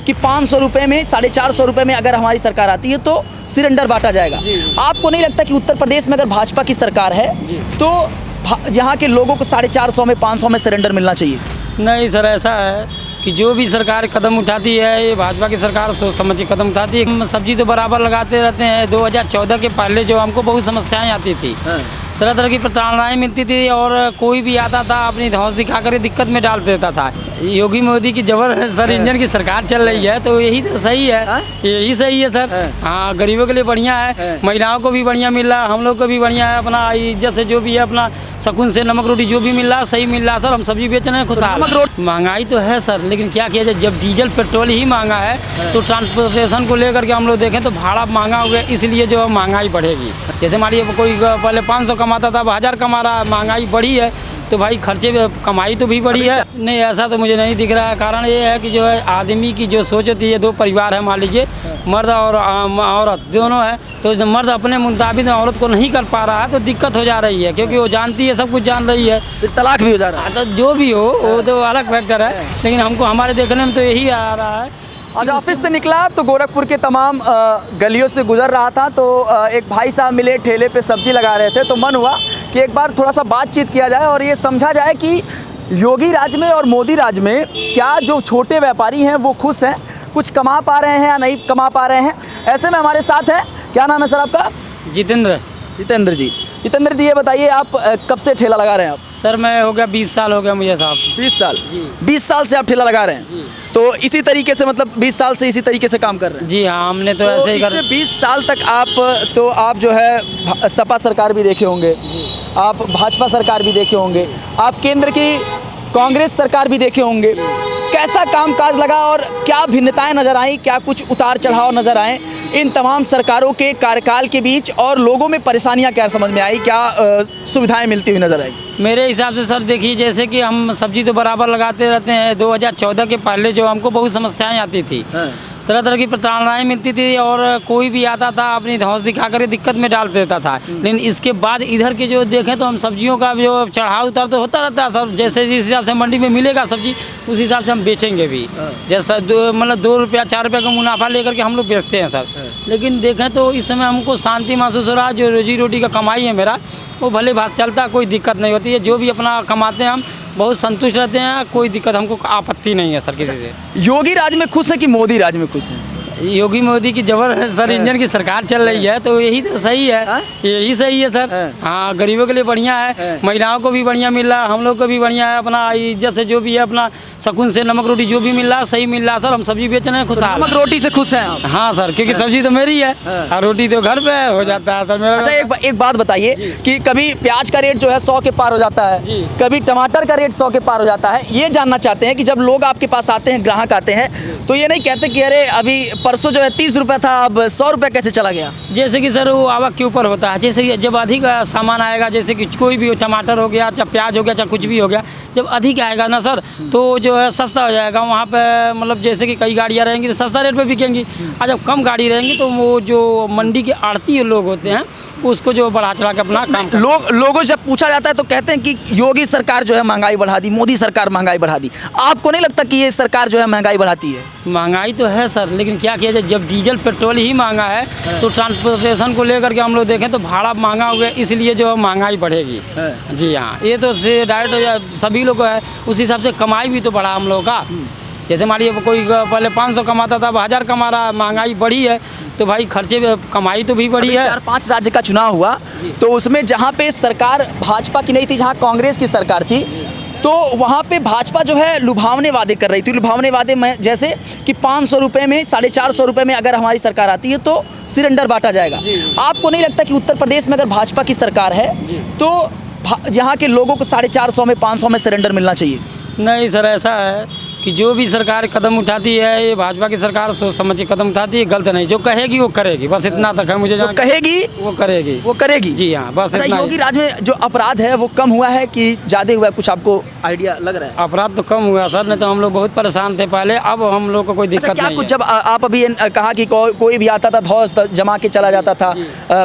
कि 500 रुपये में 450 रुपये में अगर हमारी सरकार आती है तो सिलेंडर बांटा जाएगा। आपको नहीं लगता कि उत्तर प्रदेश में अगर भाजपा की सरकार है तो यहाँ के लोगों को 450 में 500 में सिलेंडर मिलना चाहिए? नहीं सर, ऐसा है कि जो भी सरकार कदम उठाती है, ये भाजपा की सरकार सोच समझ के कदम उठाती है। हम सब्जी तो बराबर लगाते रहते हैं। 2014 के पहले जो हमको बहुत समस्याएं आती थी, तरह तरह की प्रताड़नाएं मिलती थी और कोई भी आता था अपनी धौंस दिखा कर दिक्कत में डाल देता था। योगी मोदी की जबर सर इंजन की सरकार चल रही है तो यही तो सही है, यही सही है सर। हाँ, गरीबों के लिए बढ़िया है, महिलाओं को भी बढ़िया मिल रहा है, हम लोग को भी बढ़िया है। अपना इज्जत से जो भी है अपना सुकून से नमक रोटी जो भी मिल रहा है सही मिल रहा है सर। हम सब्जी बेच रहे हैं खुशहाल। महंगाई तो है सर, लेकिन क्या किया जाए, जब डीजल पेट्रोल ही महंगा है तो ट्रांसपोर्टेशन को लेकर के हम लोग देखें तो भाड़ा महंगा हो गया, इसलिए जो महंगाई बढ़ेगी। जैसे मान लीजिए कोई पहले 500 कमाता था, 1000 कमा रहा है, महंगाई बढ़ी है तो भाई खर्चे कमाई तो भी बढ़ी है। नहीं, ऐसा तो मुझे नहीं दिख रहा है। कारण ये है कि जो है आदमी की जो सोच होती है, 2 परिवार है मान लीजिए, मर्द और औरत दोनों है, तो जब मर्द अपने मुताबिक औरत को नहीं कर पा रहा है तो दिक्कत हो जा रही है, क्योंकि वो जानती है, सब कुछ जान रही है, फिर तलाक भी हो जा रहा है। तो जो भी हो वो तो अलग फैक्टर है, लेकिन हमको हमारे देखने में तो यही आ रहा है। आज ऑफिस से निकला तो गोरखपुर के तमाम गलियों से गुजर रहा था तो एक भाई साहब मिले, ठेले पे सब्जी लगा रहे थे, तो मन हुआ कि एक बार थोड़ा सा बातचीत किया जाए और ये समझा जाए कि योगी राज में और मोदी राज में क्या जो छोटे व्यापारी हैं वो खुश हैं, कुछ कमा पा रहे हैं या नहीं कमा पा रहे हैं। ऐसे में हमारे साथ है, क्या नाम है सर आपका? जितेंद्र जी। जितेंद्र जी, ये बताइए आप कब से ठेला लगा रहे हैं आप? सर मैं हो गया 20 साल हो गया मुझे साहब। 20 साल जी। 20 साल से आप ठेला लगा रहे हैं तो इसी तरीके से, मतलब 20 साल से इसी तरीके से काम कर रहे हैं? जी हाँ, हमने तो ऐसे ही कर 20 साल तक आप जो है सपा सरकार भी देखे होंगे, आप भाजपा सरकार भी देखे होंगे, आप केंद्र की कांग्रेस सरकार भी देखे होंगे। कैसा कामकाज लगा और क्या भिन्नताएं नजर आई, क्या कुछ उतार चढ़ाव नजर आए इन तमाम सरकारों के कार्यकाल के बीच, और लोगों में परेशानियां क्या समझ में आई, क्या सुविधाएं मिलती हुई नजर आई? मेरे हिसाब से सर देखिए, जैसे कि हम सब्जी तो बराबर लगाते रहते हैं। 2014 के पहले जो हमको बहुत समस्याएं आती थी, तरह तरह की प्रताड़नाएं मिलती थी और कोई भी आता था अपनी धौंस दिखा कर दिक्कत में डाल देता था। लेकिन इसके बाद इधर के जो देखें तो हम सब्जियों का जो चढ़ाव उतार तो होता रहता है सर। जैसे जिस हिसाब से मंडी में मिलेगा सब्जी, उस हिसाब से हम बेचेंगे भी। जैसा मतलब 2 रुपया 4 रुपया का मुनाफा लेकर के हम लोग बेचते हैं सर। लेकिन देखें तो इस समय हमको शांति महसूस हो रहा है। जो रोजी रोटी का कमाई है मेरा, वो भले भात चलता, कोई दिक्कत नहीं होती है। जो भी अपना कमाते हैं हम बहुत संतुष्ट रहते हैं, कोई दिक्कत हमको आपत्ति नहीं है सर किसी से। योगी राज में खुश है कि मोदी राज में खुश है? योगी मोदी की जबर सर इंजन की सरकार चल रही है तो यही तो सही है, यही सही है सर। हाँ, गरीबों के लिए बढ़िया है, महिलाओं को भी बढ़िया मिल रहा है, हम लोग को भी बढ़िया है। अपना इज्जत से जो भी है अपना सुकून से नमक रोटी जो भी मिल रहा है सही मिल रहा है सर। हम सब्जी बेच रहे हैं खुशहाल। नमक रोटी से खुश हैं आप? हाँ सर, क्योंकि सब्जी तो मेरी है और रोटी तो घर पे हो जाता है सर मेरा। अच्छा, एक बात बताइए कि कभी प्याज का रेट जो है 100 के पार हो जाता है, कभी टमाटर का रेट 100 के पार हो जाता है। ये जानना चाहते हैं कि जब लोग आपके पास आते हैं, ग्राहक आते हैं, तो ये नहीं कहते कि अरे अभी परसों जो है 30 रुपये था, अब 100 रुपये कैसे चला गया? जैसे कि सर वो आवक के ऊपर होता है। जैसे कि जब अधिक सामान आएगा, जैसे कि कोई भी हो, टमाटर हो गया, चाहे प्याज हो गया, चाहे कुछ भी हो गया, जब अधिक आएगा ना सर तो जो है सस्ता हो जाएगा वहाँ पे। मतलब जैसे कि कई गाड़ियाँ रहेंगी तो सस्ता रेट पे बिकेंगी, और जब कम गाड़ी रहेंगी तो वो जो मंडी के आड़ती लोग होते हैं उसको जो बढ़ा चढ़ा के अपना काम लोगों जब पूछा जाता है तो कहते हैं कि योगी सरकार जो है महंगाई बढ़ा दी, मोदी सरकार महंगाई बढ़ा दी। आपको नहीं लगता कि ये सरकार जो है महंगाई बढ़ाती है? महंगाई तो है सर, लेकिन क्या किया जाए, जब डीजल पेट्रोल ही महंगा है तो ट्रांसपोर्टेशन को लेकर के हम लोग देखें तो भाड़ा महंगा हो गया, इसलिए जो महंगाई बढ़ेगी। जी हाँ, ये तो डायरेक्ट सभी लोग को है। उस हिसाब से कमाई भी तो बढ़ा हम लोगों का। जैसे मान लीजिए कोई पहले 500 कमाता था, 1000 कमा रहा है, महंगाई बढ़ी है तो भाई खर्चे कमाई तो भी बढ़ी है। 4-5 राज्य का चुनाव हुआ तो उसमें जहाँ पे सरकार भाजपा की नहीं थी, जहाँ कांग्रेस की सरकार थी, तो वहाँ पे भाजपा जो है लुभावने वादे कर रही थी। लुभावने वादे में जैसे कि 500 रुपये में 450 रुपये में अगर हमारी सरकार आती है तो सिलेंडर बांटा जाएगा। आपको नहीं लगता कि उत्तर प्रदेश में अगर भाजपा की सरकार है तो यहाँ के लोगों को 450 में 500 में सिलेंडर मिलना चाहिए? नहीं सर, ऐसा है कि जो भी सरकार कदम उठाती है, ये भाजपा की सरकार सोच समझ के कदम उठाती है, गलत नहीं। जो कहेगी वो करेगी, बस इतना तक है मुझे। जो कहेगी वो करेगी। जी हाँ, बस इतना। योगी राज में जो अपराध है वो कम हुआ है कि ज़्यादा हुआ है, कुछ आपको आइडिया लग रहा है? अपराध तो कम हुआ सर, नहीं तो हम लोग बहुत परेशान थे पहले, अब हम लोग को कोई दिक्कत नहीं है। जब आप अभी कहा कि कोई भी आता था धौंस जमा के चला जाता था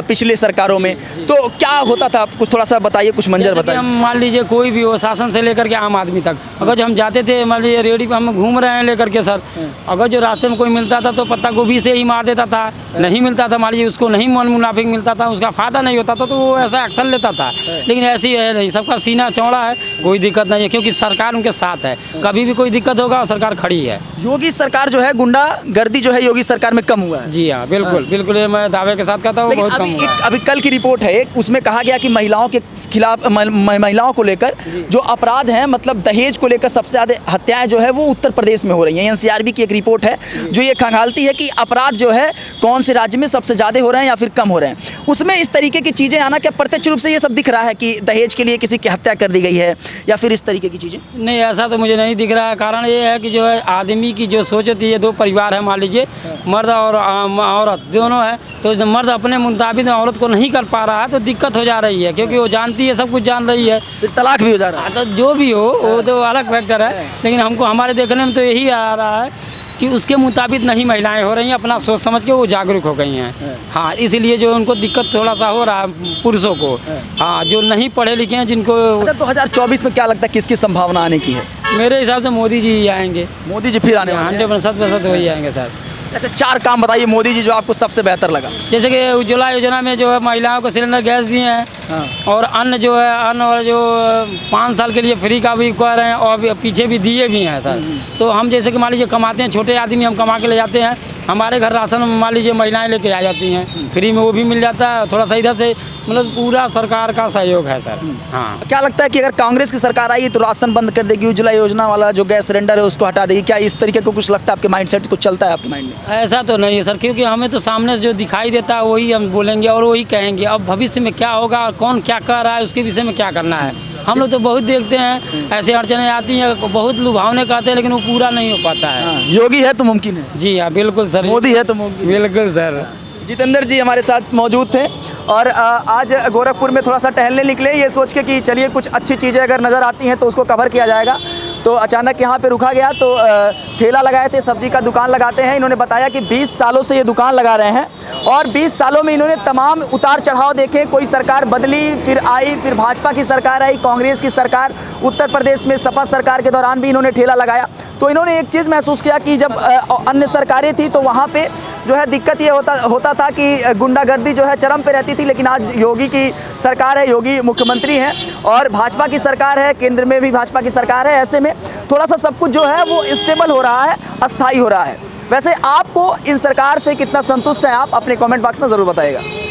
पिछले सरकारों में, तो क्या होता था? कुछ थोड़ा सा बताइए, कुछ मंजर बताइए। मान लीजिए कोई भी हो, शासन से लेकर के आम आदमी तक, अगर हम जाते थे मान लीजिए रेहड़ी गाड़ी पे हम घूम रहे हैं लेकर के सर, अगर जो रास्ते में कोई मिलता था तो पत्ता गोभी से ही मार देता था, नहीं मिलता था मान लीजिए उसको नहीं मन मुनाफिक मिलता था, उसका फ़ायदा नहीं होता था तो वो ऐसा एक्शन लेता था। लेकिन ऐसी है नहीं, सबका सीना चौड़ा है, कोई दिक्कत नहीं है क्योंकि सरकार उनके साथ है, कभी भी कोई दिक्कत होगा सरकार खड़ी है। योगी सरकार जो है, गुंडागर्दी जो है योगी सरकार में कम हुआ है। जी हाँ, बिल्कुल बिल्कुल, ये मैं दावे के साथ कहता हूँ, लेकिन बहुत कम हुआ है। अभी कल की रिपोर्ट है एक, उसमें कहा गया कि महिलाओं के खिलाफ महिलाओं को लेकर जो अपराध हैं, मतलब दहेज को लेकर सबसे ज़्यादा हत्याएं जो है वो उत्तर प्रदेश में हो रही हैं। एनसीआरबी की एक रिपोर्ट है जो ये खंगालती है कि अपराध जो है कौन से राज्य में सबसे ज़्यादा हो रहे हैं या फिर कम हो रहे हैं। उसमें इस तरीके की चीज़ें आना, क्या प्रत्यक्ष रूप से ये सब दिख रहा है कि दहेज के लिए किसी की हत्या कर दी गई है या फिर इस तरीके की चीज़ें? नहीं, ऐसा तो मुझे नहीं दिख रहा है। कारण ये है कि जो है आदमी की जो सोच होती है, दो परिवार है मान लीजिए, मर्द और औरत दोनों है, तो जब मर्द अपने मुताबिक औरत को नहीं कर पा रहा है तो दिक्कत हो जा रही है, क्योंकि वो जानती है, सब कुछ जान रही है, फिर तलाक भी हो जा रहा है। तो जो भी हो वो तो अलग फैक्टर है, लेकिन हमको हमारे देखने में तो यही आ रहा है कि उसके मुताबिक नहीं महिलाएं हो रही हैं, अपना सोच समझ के वो जागरूक हो गई हैं। हाँ, इसीलिए जो उनको दिक्कत थोड़ा सा हो रहा है पुरुषों को, हाँ, जो नहीं पढ़े लिखे हैं जिनको। अच्छा, 2024 में क्या लगता है किसकी संभावना आने की है? मेरे हिसाब से मोदी जी ही आएंगे। मोदी जी फिर आने वाले हैं? 100% वही आएंगे सर। अच्छा, 4 काम बताइए मोदी जी जो आपको सबसे बेहतर लगा। जैसे कि उज्ज्वला योजना में जो है महिलाओं को सिलेंडर गैस दिए हैं, और अन्न जो है, अन्न और जो 5 साल के लिए फ्री का भी कह रहे हैं, और पीछे भी दिए भी हैं सर। तो हम जैसे कि मान लीजिए कमाते हैं, छोटे आदमी हम कमा के ले जाते हैं, हमारे घर राशन मान लीजिए महिलाएं लेके आ जाती हैं, फ्री में वो भी मिल जाता है। थोड़ा सा इधर से मतलब पूरा सरकार का सहयोग है सर। हाँ, क्या लगता है कि अगर कांग्रेस की सरकार आएगी तो राशन बंद कर देगी, उज्ज्वला योजना वाला जो गैस सिलेंडर है उसको हटा देगी? क्या इस तरीके को कुछ लगता है आपके माइंड सेट कुछ चलता है आपके माइंड में? ऐसा तो नहीं है सर, क्योंकि हमें तो सामने से जो दिखाई देता है वही हम बोलेंगे और वही कहेंगे। अब भविष्य में क्या होगा और कौन क्या कर रहा है उसके विषय में क्या करना है, हम लोग तो बहुत देखते हैं, ऐसे अड़चने आती हैं, बहुत लुभावने कहते हैं, लेकिन वो पूरा नहीं हो पाता है। योगी है तो मुमकिन है। जी हाँ, बिल्कुल सर। मोदी है तो मुमकिन। बिल्कुल सर। जितेंद्र जी हमारे साथ मौजूद थे और आज गोरखपुर में थोड़ा सा टहलने निकले, ये सोच के कि चलिए कुछ अच्छी चीज़ें अगर नज़र आती हैं तो उसको कवर किया जाएगा। तो अचानक यहाँ पे रुका गया तो ठेला लगाए थे, सब्जी का दुकान लगाते हैं। इन्होंने बताया कि 20 सालों से ये दुकान लगा रहे हैं और 20 सालों में इन्होंने तमाम उतार चढ़ाव देखे। कोई सरकार बदली, फिर आई, फिर भाजपा की सरकार आई, कांग्रेस की सरकार, उत्तर प्रदेश में सपा सरकार के दौरान भी इन्होंने ठेला लगाया। तो इन्होंने एक चीज़ महसूस किया कि जब अन्य सरकारें थी तो वहाँ पे जो है दिक्कत ये होता था कि गुंडागर्दी जो है चरम पे रहती थी, लेकिन आज योगी की सरकार है, योगी मुख्यमंत्री हैं और भाजपा की सरकार है, केंद्र में भी भाजपा की सरकार है। ऐसे में थोड़ा सा सब कुछ जो है वो स्टेबल हो रहा है, अस्थायी हो रहा है। वैसे आपको इन सरकार से कितना संतुष्ट हैं आप, अपने कमेंट बॉक्स में ज़रूर बताइएगा।